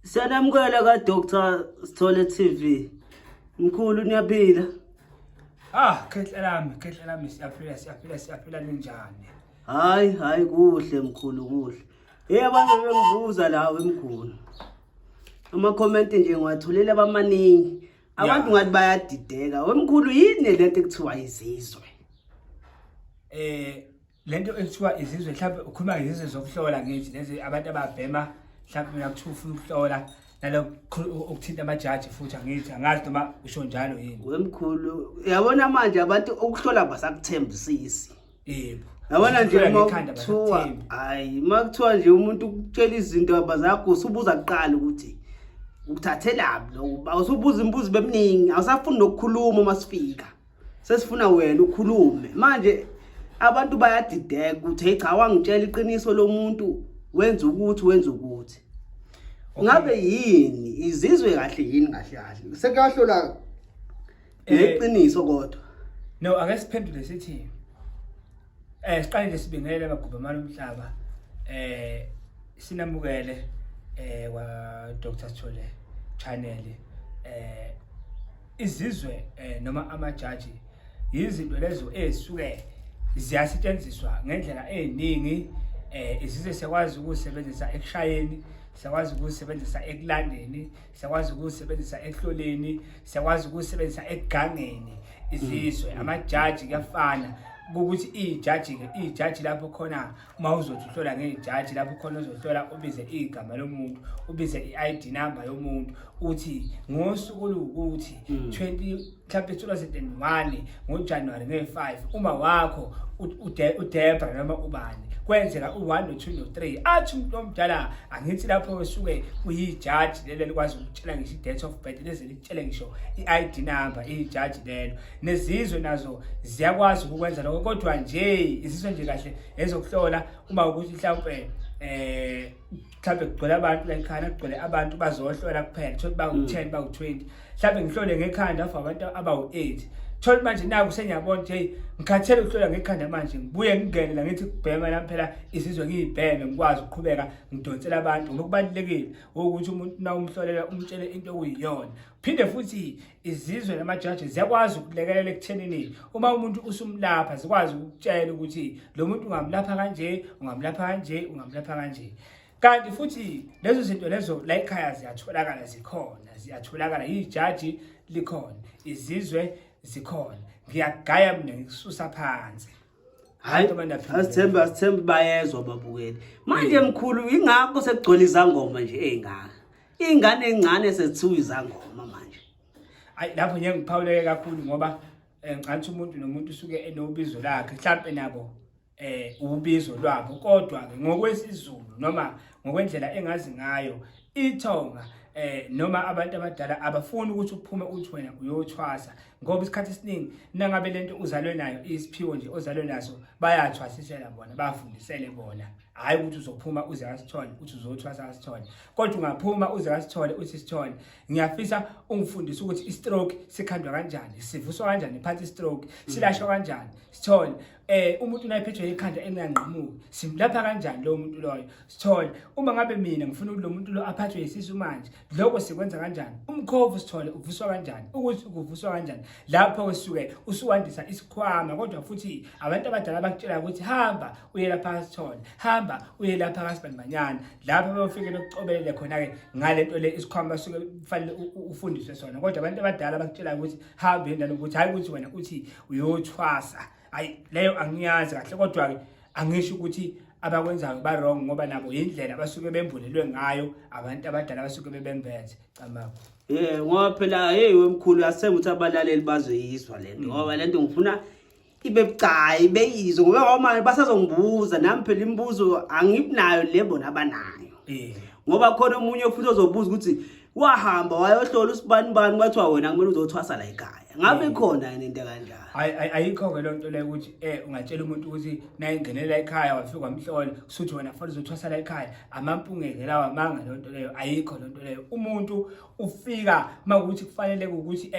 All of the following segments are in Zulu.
Siyanamukela ka Dr. Sithole TV. Mkhulu niyaphila? Khehla lami siyaphila ninjani? Hayi kuhle mkhulu kuhle. Abantu bengibuza lawo emkhulu. Ama comment nje ngiwatholile abamaningi. Abantu ngathi bayadideka. Wemkhulu yini lento ekuthiwa izizwe? Lento ekuthiwa izizwe mhlawumbe ukhuluma ngezizwe zokuhlola ngithi lezi abantu ababhema mhlawumbe uyakuthiwa ufuna ukuhlola nalokho ukuthinta amajaji futhi angithi angazi noma usho njalo yini. Wemkhulu uyabona manje abantu ukuhlola basakuthembisisi. Yebo. Yabona nje makuthiwa makuthiwa nje umuntu ukutshela izinto abazakho usubuza kuqala ukuthi ukuthathelaphi lo awusubuza imibuzo beminingi awusafuni nokukhuluma masifika sesifuna wena ukhulume manje abantu bayadideka ukuthi hey cha wangitshela iqiniso lomuntu wenza ukuthi ngabe yini izizwe kahle yini kahle sekuyahlola iqiniso kodwa no ake siphendule sithi siqale nje sibingelele abagubhamana omhlaba sinamukele wa Dr. Sithole channel izizwe noma amajaji izinto lezo ezisuke ziyasetshenziswa ngendlela eziningi izizwe siyakwazi ukusebenzisa ekushayeni siyakwazi ukusebenzisa ekulandeni siyakwazi ukusebenzisa ekuhloleni siyakwazi ukusebenzisa ekugangeni izizwe amajaji kuyafana ukuthi ijaji lapho khona uma uzothi uhlola ngejaji lapho khona uzohlola ubize igama lomuntu ubize iID number yomuntu uthi ngosuku ukuthi 2001 ngoJanuary nge5 uma wakho uDebra noma ubani kwenzeka u1 no2 no3 athi umuntu omdala angithi lapho wesuke uyijaji lelo likwazi ukutshela ngisho date of birth lezi litshele ngisho iID number ijaji lelo nezizwe nazo ziyakwazi ukwenza lokho kodwa nje izizwe nje kahle ezokuhlola uma ukuthi mhlawumbe mhlawumbe kugcwele abantu la ekhaya kugcwele abantu bazohlola kuphela thothi bawu10 bawu20 mhlawumbe ngihlole ngekhanda for abantu abawu8 thothi manje naku senyabona nje ngikhathele ukuhlola ngekhanda manje ngibuye ngingene la ngithi kubhema la phela izizwe ngiyibheme ngikwazi ukuqhubeka ngidonsela abantu ngokubalekile ukuthi umuntu na umhlolela umtshele into okuyiyona phinde futhi izizwe namajaji ziyakwazi ukulekelela ekuthenini uma umuntu usumlapha zikwazi ukutshela ukuthi lo muntu ungamlapha kanje ungamlapha kanje ungamlapha kanje kanti futhi lezo zinto lezo la ekhaya ziyatholakala ijaji likhona izizwe zikhona ngiyagaya mina ngikususa phansi hayi asithemba bayezwa babukeli manje mkhulu ingakho sekugcwele izangoma nje ezingaka ingane encane sethiwa izangoma manje ayi lapho nje ngiphawuleke kakhulu ngoba ngicathi umuntu nomuntu usuke enobizo lakhe mhlawumbe nabo ubizo lwabo kodwa ke ngokwesizulu noma ngokwendlela engazi ngayo ithonga noma abantu abadala abafuni ukuthi uphume uthi wena uyothwasa ngoba isikhathi esiningi nangabe lento uzalwe nayo isiphiwo nje ozalwe naso bayathwasisela bona bafundisele bona hayi ukuthi uzophuma uze asithole uthi uzothwasa asithole kodwa ungaphuma uze asithole uthi sithole ngiyafisa ungifundise ukuthi istroke sikhandwa kanjani sivuswa kanjani phansi stroke silashwa kanjani sithole umuntu unayiphethwe ikhanda enganqamuki simlapha kanjani lo muntu loyo sithole uma ngabe mina ngifuna ukuthi lo muntu lo aphathwe isisu manje lokho sikwenza kanjani umkhovu sithole uvuswa kanjani ukuthi ukuvuswa kanjani lapho wesuke usuwandisa isikhwama kodwa futhi abantu abadala bakutshela ukuthi hamba uye lapha sithole hamba uye lapha kaSibandimanyana lapho bayofike bekucobelele khona ke ngalento le isikhwama suke kufanele ufundiswe sona kodwa abantu abadala bakutshela ukuthi hamba endalo ukuthi hayi ukuthi wena uthi uyothwasa hayi leyo angiyazi kahle kodwa ke angisho ukuthi abakwenzayo ba wrong ngoba nabo indlela basuke bembulelwe ngayo abantu abadala basuke bebembethe camako ngoba phela hey wemkhulu asenga ukuthi abalaleli bazoyizwa lento ngoba lento ngifuna ibe bucayi beyizwe ngoba manje basazongibuza nami phela imibuzo angibinayo lebona abanayo ngoba khona umunye futhi ozobuza ukuthi wahamba wayohlola usibanibani kwathiwa wena kumele uzothwasa la ekhaya ngabe khona yini into kanjalo ayikho ke lonto le ukuthi ungatshela umuntu ukuthi naye ingenela ekhaya wafika wamhlola kusuthi wena fanele uzothwasa la ekhaya amampungeke lawa amanga lonto leyo ayikho lonto leyo umuntu ufika makuthi kufanele ukuthi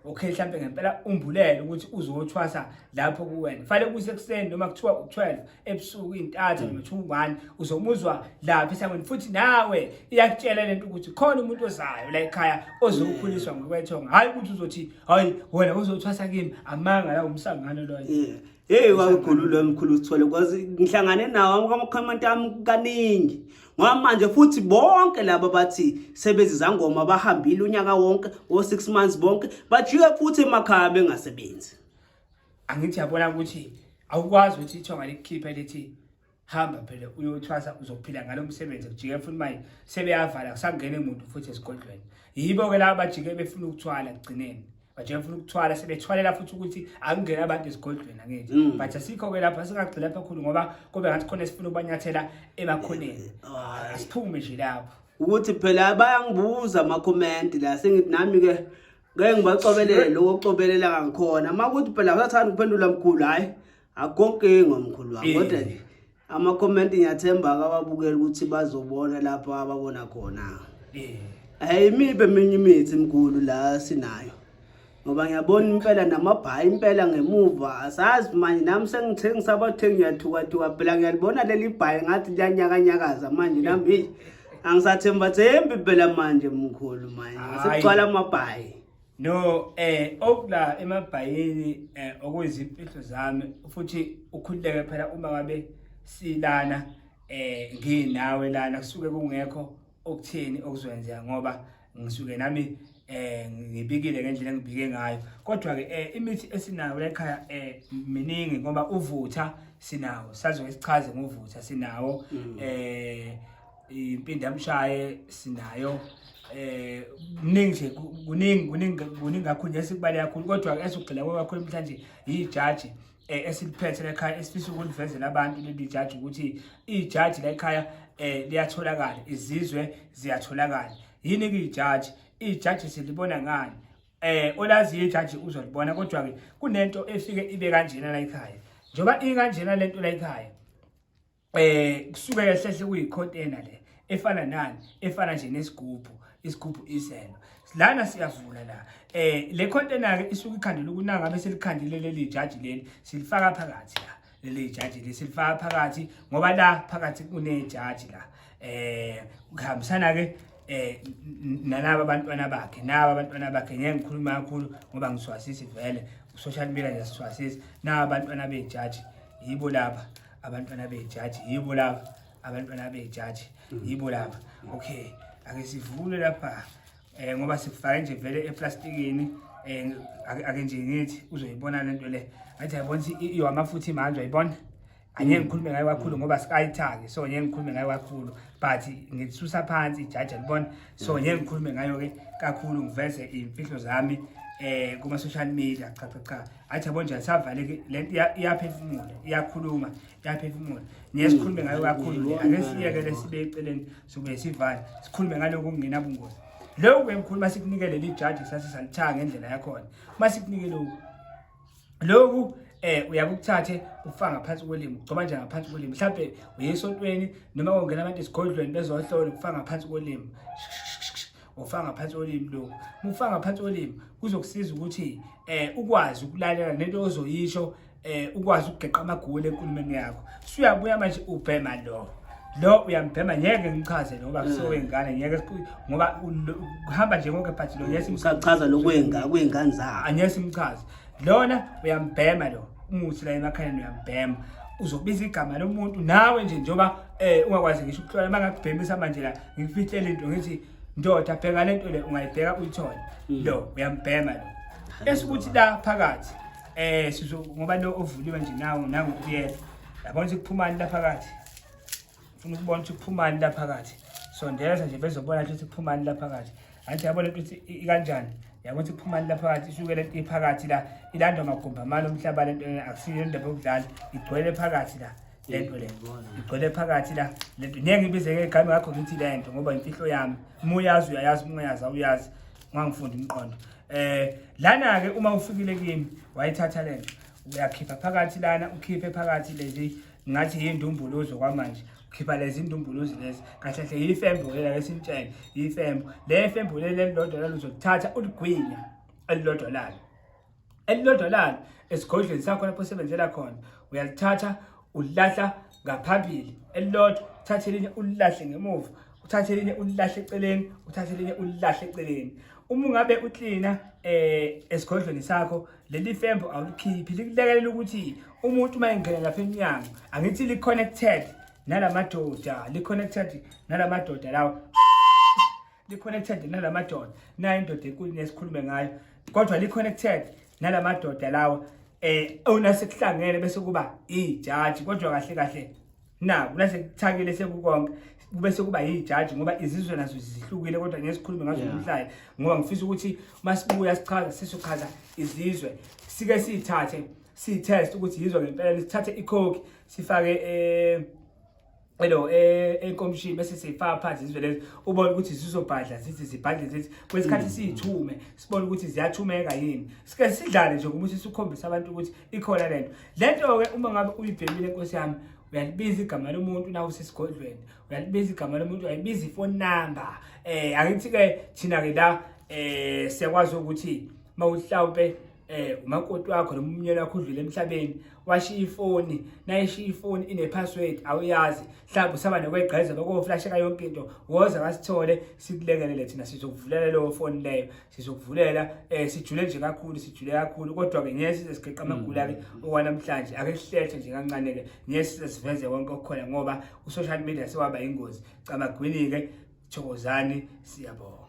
okay mhlambe ngempela umbulele ukuthi uzothwasa lapho kuwena fanele kusekuseni noma kuthiwa u12 ebusuku intatha noma 2:1 uzomuzwa lapha esangweni futhi nawe iyakutshela lento ukuthi khona umuntu ozayo la ekhaya ozokukhuliswa ngokwethonga hayi ukuthi uzothi hayi wena uzothwasa kimi amanga la umsangano loyo hey wakhulu lo mkhulu sithole kwazi ngihlangane nawo ama-comment ami kaningi ngoba manje futhi bonke laba bathi sebezizangoma bahambile unyaka wonke o6 months bonke bajike futhi emakhaya bengasebenzi. Angithi yabona ukuthi awukwazi ukuthi ithonga likhiphe lithi hamba phela uyothwasa uzophila ngalomsebenzi kujike futhi manje sebeyavala kusangena umuntu futhi esigodlweni yibo ke laba bajike befuna ukuthwala kugcineni bajike befuna ukuthwala sebethwalela futhi ukuthi akungena abantu esigodlweni angithi but asikho ke lapha singagcila lapha kakhulu ngoba kube ngathi khona sifuna ubanyathela emakhoneni asiphume nje lapho ukuthi phela bayangibuza ama-comment la sengithi nami ke ngeke ngibacobelele lokho cobelela ngakhona makuthi phela usathanda ukuphendula mkhulu hayi akonke ngomkhulu wami kodwa ama-comment ngiyathemba akababukela ukuthi bazobona lapho ababona khona hey mibe minye imithi mkhulu la sinayo ngoba ngiyabona impela namabhayi impela ngemuva asazi manje nami sengithenga abathengi ngiyathuka phela ngiyalibona leli bhayi ngathi liyanyakanyakaza manje nami angisathembi phela manje mkhulu manje sekugcwala amabhayi no okula emabhayini okuzimfihlo zami futhi ukhululeke phela uma ngabe silana nginawe lana kusuke kungekho okutheni okuzwenzeka ngoba ngisuke nami ngibikile ngendlela engibike ngayo kodwa ke imithi esinayo la ekhaya miningi ngoba uvutha sinawo sazo isichaze ngovutha sinawo impindamshaye sinayo kuningi kuningi kakhulu esikubale kakhulu kodwa ke esugcila kakhulu namhlanje ijaji esiliphethe la ekhaya esifisa ukulivezela abantu leli jaji ukuthi ijaji la ekhaya liyatholakala izizwe ziyatholakala yini ke ijaji silibona ngani olazi ijaji uzolibona kodwa ke kunento efike ibe kanjena la ekhaya njoba ikanjena lento la ekhaya kusuke hlehle kuyicontainer le efana nani efana nje nesigubhu iselo lana siyavula la le container ke isuke ikhandile ukunanga bese likhandile leli jaji leli silifaka phakathi la leli jaji lesilifaka phakathi ngoba la phakathi kunejaji la kuhambisana ke nalabo abantwana bakhe ngeke ngikhuluma kakhulu ngoba ngiswasisi vele social media nje siswasisi abantwana bejaji yibo laba abantwana bejaji yibo laba abantwana bejaji yibo laba okay ake sivule lapha ngoba sifaka nje vele eplastikini ake nje ngithi uzoyibona lento le athi yabona iwamafuthi manje uyibona angeke ngikhulume ngayo kakhulu ngoba sikayithaki so ngeke ngikhulume ngayo kakhulu but ngisusa phansi ijaji libona so ngeke ngikhulume ngayo ke kakhulu ngiveze imfihlo zami kuma social media cha athi yabona nje savale ke lento iyaphefumula iyakhuluma ngeke sikhulume ngayo kakhulu ake siyeke lesibe eceleni sobe sivale sikhulume ngaloko kungenabungozi lokho emkhulu masikunikele lijaji sasisalithatha ngendlela yakhona masikunikele lokho uyakuthathe ufanga ngaphansi kolimi ugcoba nje ngaphansi kolimi mhlawumbe uyesontweni noma ungena abantu esigodlweni bezohlola ukufanga ngaphansi kolimi ufanga ngaphansi kolimi lokho ufanga ngaphansi kolimi kuzokusiza ukuthi ukwazi ukulalela nento ozoyisho ukwazi ukugeqa amagule enkulumeni yakho suyabuya manje ubhema lo uyambhema ngeke ngichaze ngoba kusowengane ngeke ngoba uhamba nje konke but lo yesimchaza lokwengane zakho angeke simchaze lona uyambhema lo umuthi la emakhaya uyambhema uzobiza igama lomuntu nawe nje njoba ungakwazi ngisho ukuhlola mangakubhemisa manje la ngikufihlele into ngithi ndoda bheka lento le ungayibheka uyithole lo uyambhema lo esikuthi la phakathi ngoba lo ovuliwe nje nawo nangokuyela yabona ukuthi kuphumani la phakathi ufuna ukubona ukuthi kuphumani la phakathi sondeza nje bezobona ukuthi kuphumani la phakathi anti yabona ukuthi ikanjani yabona ukuthi kuphumani la phakathi isuke lento iphakathi la ilandwa magumba manje umhlaba lento akusiyo indaba yokudlala igcwele phakathi la lento le igcwele phakathi la lento ngeke ngibizeke igama ngakho ngithi lento ngoba imfihlo yami uma uyazi uyayazi uma ungayazi awuyazi ngangifunda umqondo lana ke uma ufikile kimi wayithatha lento uyakhipha phakathi lana ukhiphe phakathi lezi ngathi yindumbuluzo kwamanje ukhipha lezi indumbuluzo lezi kahle hle ifembo lela lesintshele ifembo le fembo leli lodwa lalo uzothatha uligwinya elilodwa lalo esigodlweni sakho lapho osebenzela khona uyalithatha ulahla ngaphambili, elilodwa uthathe elinye ulilahle ngemuva, uthathe elinye ulilahle eceleni, uthathe elinye ulilahle eceleni. Uma ungabe uklina esigodlweni sakho, leli fembu awulikhiphi, likulekelela ukuthi umuntu uma engena lapha emnyango angithi li-connected nalamadoda, nayo indoda enkulu nesikhulume ngayo, kodwa li-connected nalamadoda lawa unasekuhlangene bese kuba ijaji, kodwa kahle kahle unasekuthakile sekukonke bese kuba ijaji, ngoba izizwe nazo zihlukile, kodwa ngesikhulume ngazo namhlanje ngoba ngifisa ukuthi masibuya sichaza sizochaza izizwe, sike sithathe sitest ukuthi yizwe ngempela, sithathe ikhokhi sifake enkomishini bese siyifaka phansi izizwe lezi, ubone ukuthi zizobhadla zithi zibhadle zithi kwesikhathi siyithume sibone ukuthi ziyathumeka yini, sike sidlale nje ukuthi sikhombise abantu ukuthi ikhona lento-ke. Uma ngabe uyibhekile Nkosi yami, uyalibiza igama lomuntu nawe usesigodlweni, uyalibiza igama lomuntu, uyayibiza ifoni number. Angithi-ke thina-ke la siyakwazi ukuthi mawuhlawumpe umakoti wakho noma umnyeni wakho udlule emhlabeni washiya ifoni, nayishiya ifoni ine-password awuyazi, mhlawumbe usaba nokwegqeza bakoflasheka yonke into, woza kasithole sikulekelele thina sizokuvulela leyo foni leyo, sizokuvulela sijule nje kakhulu, kodwa-ke ngeke size sigeqe amagula-ke okwanamhlanje, ake sihlethe nje kancane-ke, ngeke size siveze konke okukhona ngoba u-social media sewaba ingozi. Camagwini-ke, thokozani, siyabonga.